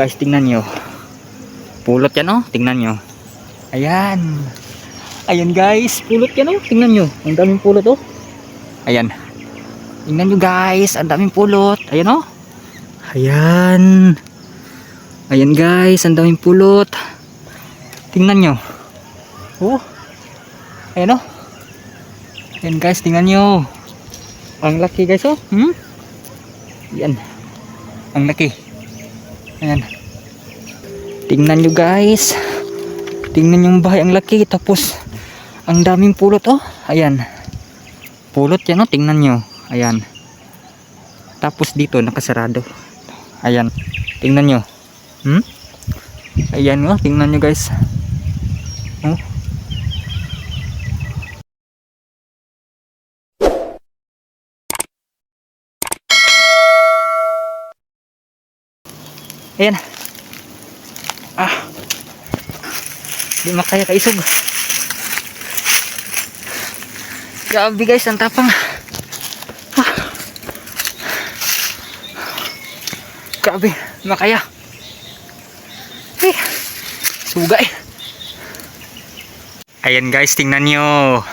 Guys, tingnan nyo. Pulot yan oh, tingnan nyo. Ayan. Ayan guys, pulot yan oh, tingnan nyo. Ang daming pulot oh. Ayan. Tingnan nyo guys, ang daming pulot. Ayan oh. Ayan. Ayan guys, ang daming pulot. Tingnan nyo. Oh. Ayan oh. Ayan guys, tingnan nyo. Ang laki guys oh. Ayan. Ang laki. Ayan. Tingnan nyo guys. Tingnan yung bahay, ang laki. Tapos ang daming pulot oh. Ayan. Pulot yan oh, tingnan nyo. Ayan. Tapos dito nakasarado. Ayan. Tingnan nyo. Ayan oh, tingnan nyo guys. Oh. Ayan. Di makaya kaisog. Grabe guys, ang tapang. Grabe, makaya. Sugay. Ayan guys, tingnan nyo.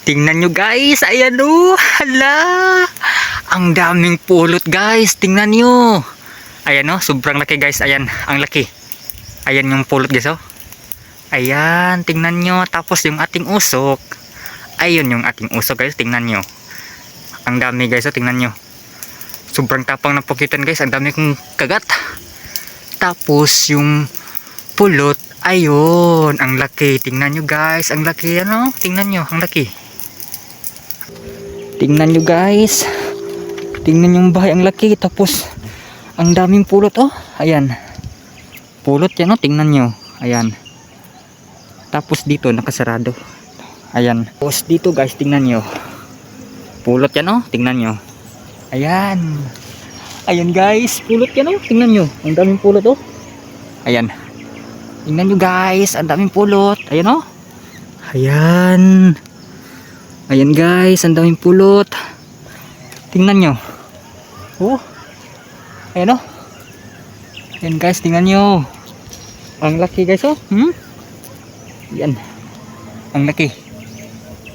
Tingnan nyo guys, ayan oh. Hala. Ang daming pulot guys, tingnan nyo. Ayan oh, sobrang laki guys, ayan, ang laki. Ayan yung pulot guys oh. Ayan, tingnan nyo. Tapos yung ating usok. Ayun yung ating usok guys, tingnan nyo. Ang dami guys oh, tingnan nyo. Sobrang tapang ng pukitan guys, ang dami kong kagat. Tapos yung pulot, ayun, ang laki. Tingnan nyo guys, ang laki ano. Tingnan nyo, ang laki. Tingnan nyo guys. Tingnan yung bahay, ang laki. Tapos ang daming pulot oh. Ayan. Pulot yan oh, tingnan nyo. Ayan. Tapos dito nakasarado. Ayan. Tapos dito guys, tingnan nyo. Pulot yan oh, tingnan nyo. Ayan. Ayan guys, pulot yan oh, tingnan nyo. Ang daming pulot oh. Ayan. Tingnan nyo guys, ang daming pulot. Ayan oh. Ayan. Ayan guys, ang daming pulot. Tingnan nyo. Oh. Ayan oh. Ayan guys, tingnan nyo. Ang laki guys oh. Ayan. Ang laki.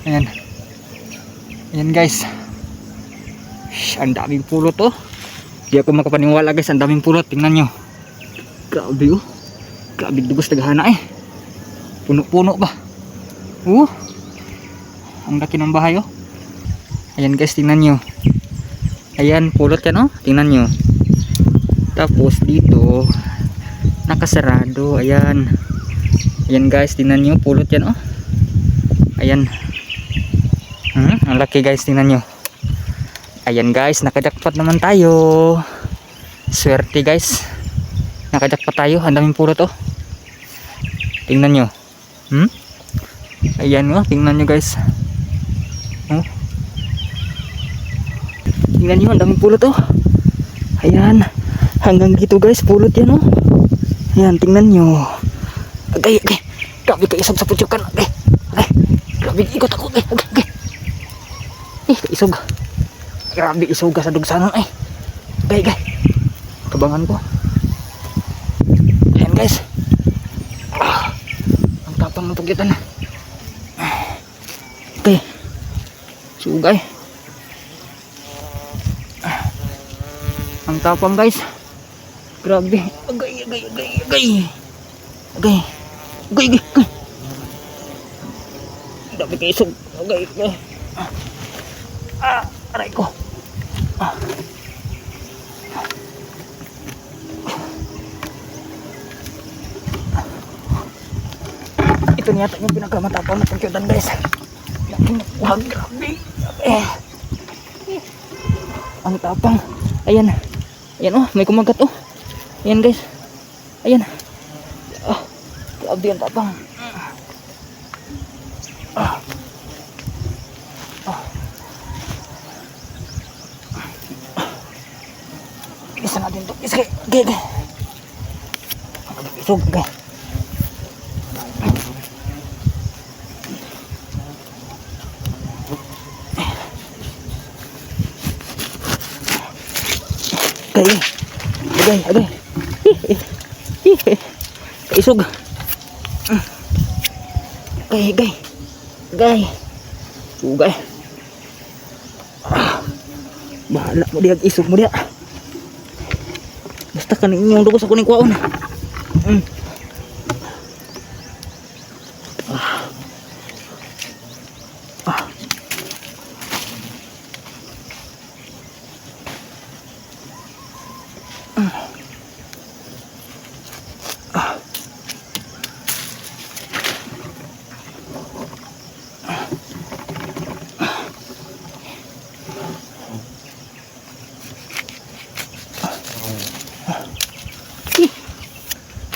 Ayan. Ayan guys. Ang daming pulot oh. Di ako makapaniwala guys, ang daming pulot. Tingnan nyo. Grabe oh. Grabe dugos tagahana eh. Puno-puno ba? Ang laki ng bahay oh. Ayan guys, tingnan nyo. Ayan, pulot yan oh. Tingnan nyo. Tapos dito nakasarado. Ayan. Ayan guys, tingnan nyo. Pulot yan oh. Ayan. Ang laki guys, tingnan nyo. Ayan guys, nakajakpat naman tayo. Swerte guys. Nakajakpat tayo, ang daming pulot oh. Tingnan nyo. Ayan oh, tingnan nyo guys. Oh. Tingnan nyo, ang daming pulot oh. Ayan. Hanggang dito guys, pulot yan oh. Ayan, tingnan nyo. Agay. Grabe ka isog sa putyokan. Agay. Grabe, ikot ako. Agay. Isog. Grabe, isog ka sa dugsanon ay. Agay. Kabangan ko. Ayan guys. Ang tapang ng pagkitan. Okay. Sugay. Ang tapang guys. Grabe. Agay. Grabe ka isog. Agay. Aray ko. Ito niyata yung pinakamatapang na pagkyutan guys. Wag, grabe. Ang tapang. Ayan. Ayan oh, may kumagat oh. Ayan guys. Ayan. Grabe ang tapang. Isa natin to. Isa. Okay. Isog. Okay. Okay. Kaisog. Gay. Sugay. Bahala mo diag isog mo dia. Basta kaning inyong dugos ako ning kwaon.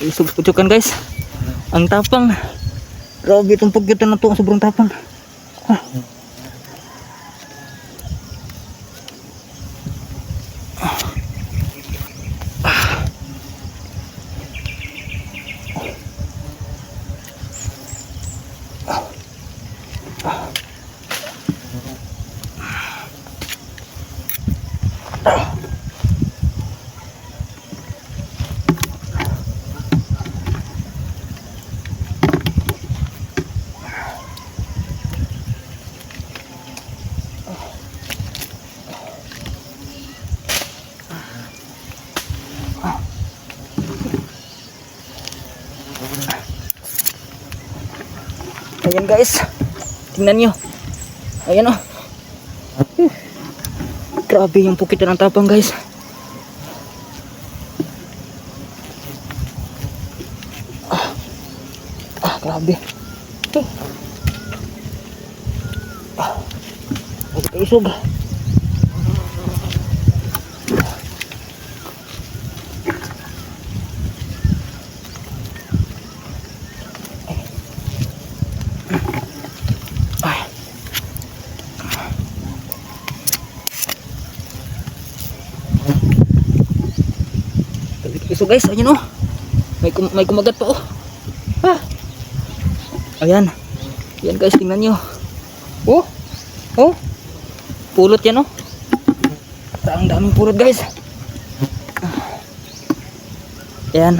Isog pucukan guys. Ang tapang. Grabe itong pagkita na to. Sobrang tapang. Ayan guys, tingnan nyo. Ayan oh. Grabe yung pukitan ng tapang guys. Grabe. Isog. So guys, ayan oh. May kumagat pa oh. Ayan. Ayan guys, tingnan nyo. Oh. Pulot yan oh. Ang daming pulot guys. Ayan.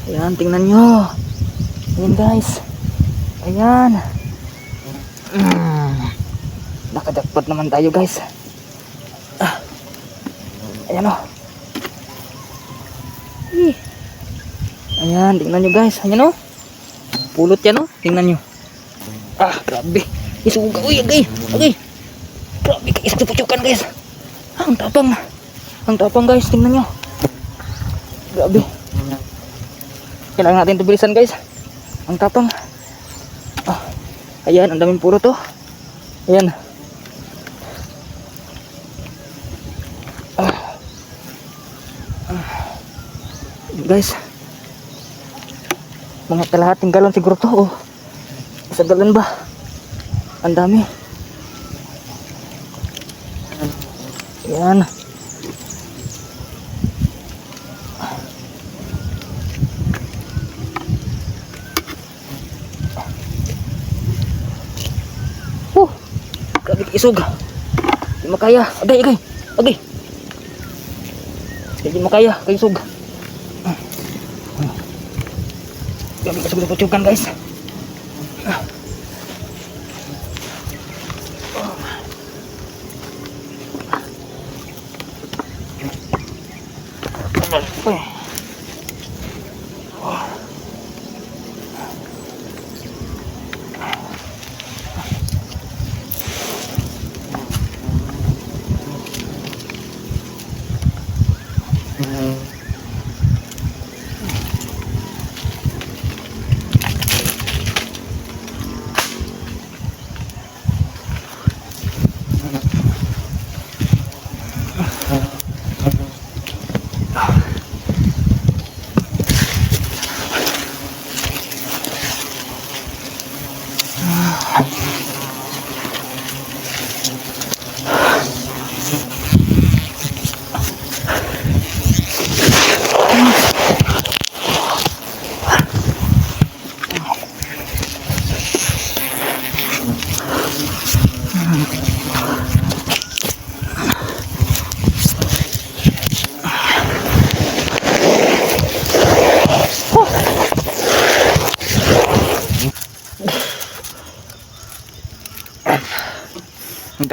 Ayan, tingnan nyo. Ayan guys. Ayan. Nakajakpat naman tayo guys. Ayan oh. Ayan, tingnan nyo guys. Ayan o. Pulot yan o. Tingnan nyo. Grabe. Isuga. Uy, agay. Grabe, isog sa putyukan guys. Ang tapang. Ang tapang guys. Tingnan nyo. Grabe. Kailangan natin ito bilisan guys. Ang tapang. Ayan, ang daming pulot o. Ayan. Guys, mga kalahating galon siguro to oh. Isang galon ba? Ang dami. Yan. Grabe isog. Di makaya. Agay. Di makaya, kay isog. Grabe isog sa putyukan guys.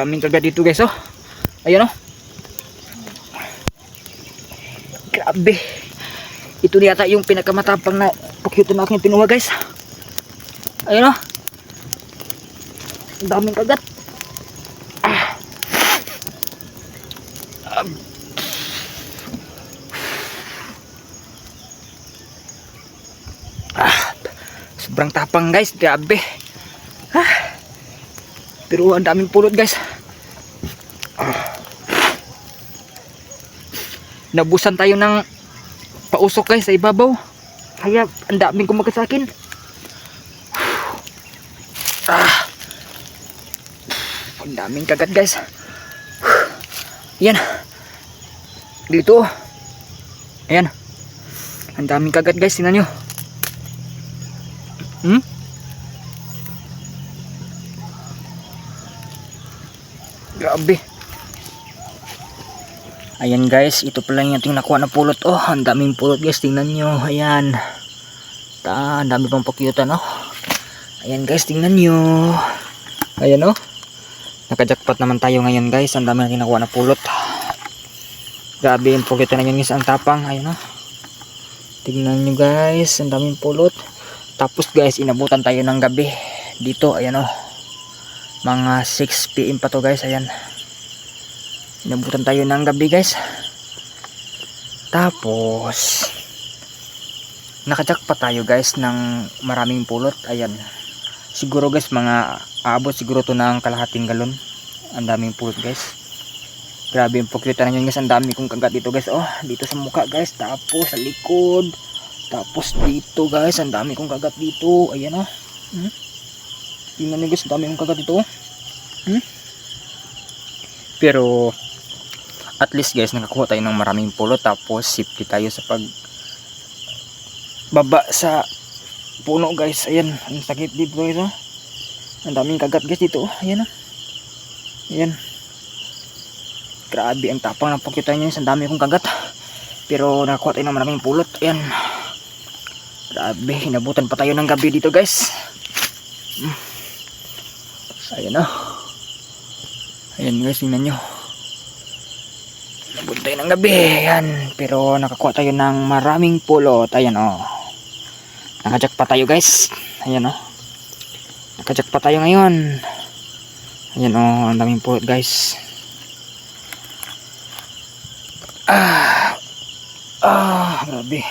daming kagat dito guys oh. Ayan oh. Grabe. Ito yata yung pinakamatapang na pakyuto na aking pinuha guys. Ayan oh. Ang daming kagat. Sobrang tapang guys, grabe. Pero ang daming pulot guys. Nabusan tayo ng pausok guys sa ibabaw. Kaya ang daming kumagat sa akin. Ang daming kagat guys. Yan. Dito. Ayan. Ang daming kagat guys, tingnan nyo. Grabe. Ayan guys, ito pala yung ating nakuha na pulot. Oh, ang daming pulot guys, tingnan nyo. Ayan. Ang dami pang pakyutan oh. Ayan guys, tingnan nyo. Ayan oh. Nakajackpot naman tayo ngayon guys. Ang dami natin nakuha na pulot. Grabe yung pakyutan na yun guys, ang tapang. Ayan oh. Tingnan nyo guys, ang daming pulot. Tapos guys, inabutan tayo ng gabi dito. Ayan oh. Mga 6 PM pa to guys. Ayan. Inabutan tayo ng gabi guys. Tapos nakajackpot tayo guys ng maraming pulot. Ayan. Siguro guys mga aabot siguro to ng kalahating galon. Ang daming pulot guys. Grabe yung pakyutan na yun guys. Ang dami kong kagat dito guys. Oh, dito sa mukha guys. Tapos sa likod. Tapos dito guys. Ang dami kong kagat dito. Ayan oh. Tingnan nyo guys, dami kong kagat dito. Pero at least guys, nakakuha tayo ng maraming pulot. Tapos safety tayo sa pag baba sa puno guys. Ayan, ang sakit dito guys oh. Ang daming kagat guys dito oh. Ayan oh. Ayan. Grabe ang tapang ng pakyutan nyo. Ang dami kong kagat. Pero nakakuha tayo ng maraming pulot. Ayan. Grabe, hinabutan pa tayo ng gabi dito guys. Ayan o. Ayan guys, tingnan nyo. Nabutan tayo ng gabi. Ayan. Pero nakakuha tayo ng maraming pulot. Ayan o. Nakajack pa tayo guys. Ayan o. Nakajack pa tayo ngayon. Ayan o. Ang daming pulot guys. Grabe.